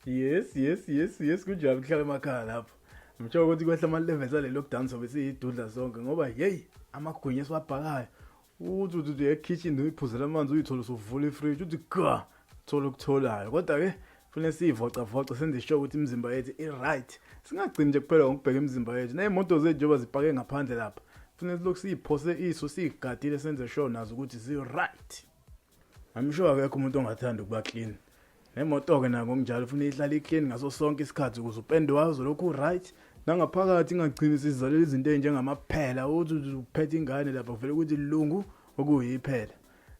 Yes, kunjalo kuhlala emakhaya lapho. Ngitsho ukuthi kwehla ama-levels ale lockdown sobe siyidudla sonke ngoba hey amagwinya esiwabhakayo. Uthi ekitchen uyiphuzela amanzi uyithola usuvula ifridge uthi ga thola ukutholayo. Kodwa ke kufanele sivoca senze sure ukuthi imizimba yethu i-right. Singagcini nje kuphela ngokubheka imizimba yethu. Nezimoto zethu njengoba zipake ngaphandle lapha. Kufanele lokhu siyiphose iso sigadile senze sure nazo ukuthi zi-right. I'm sure akekho umuntu ongathanda ukuba clean. Nemoto ke nako njalo ufuna ihlala iclean ngaso sonke isikhathi ukuze upende wazo lokhu right nangaphakathi ingagcini sizalela izinto ezinjengamaphela uthi uphethe ingane lapha kuvela ukuthi ilungu okuyiphele.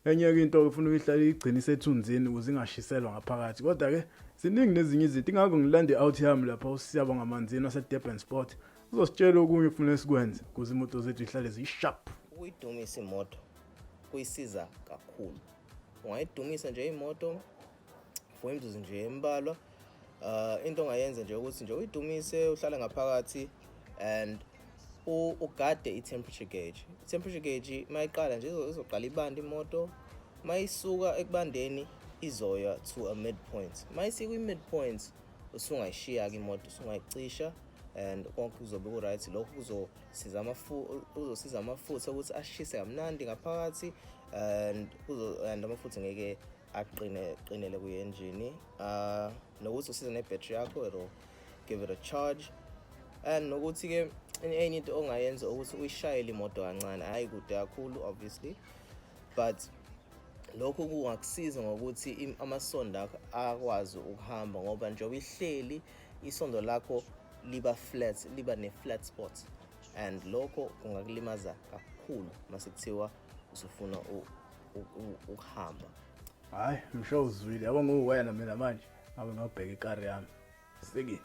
Enye ke into ufuna uyihlala igcina isethunzini ukuze ingashiselwa ngaphakathi. Kodwa ke siningi nezinye izinto ingakho ngilande out yami lapha usiyabo ngamanzini wase-Durban Sport uzositshela okunye kufanele sikwenze ukuze imoto zethu ihlale zisharp. Ukuyidumisa imoto kuyisiza kakhulu. Ungayidumisa nje imoto for imzuzu nje embalwa. Into ongayenza nje ukuthi nje uyidumise uhlale ngaphakathi and ugade i-temperature gauge. I-temperature gauge mayiqala nje izoqala ibanda imoto, mayisuka ekubandeni izoya to a midpoint. Mayisika i-midpoint usungayishiya ke imoto, usungayicisha and konke kuzobe ku-right. Lokho kuzosiza amafutha ukuthi ashise kamnandi ngaphakathi and amafutha ngeke aqinele ku-engine. Nokuthi usiza ne-battery yakho, it'll give it a charge. And nokuthi ke enye into ongayenza ukuthi uyishayele imoto kancane, hayi kude kakhulu obviously, but lokho kungakusiza ngokuthi amasondo akho akwazi ukuhamba ngoba njengoba ihleli isondo lakho liba flat, liba ne-flat spot, and lokho kungakulimaza kakhulu mase kuthiwa usufuna ukuhamba. Hayi, msho uzwile yabo nguwena mina manje abe ngabheka ikari yami. Seki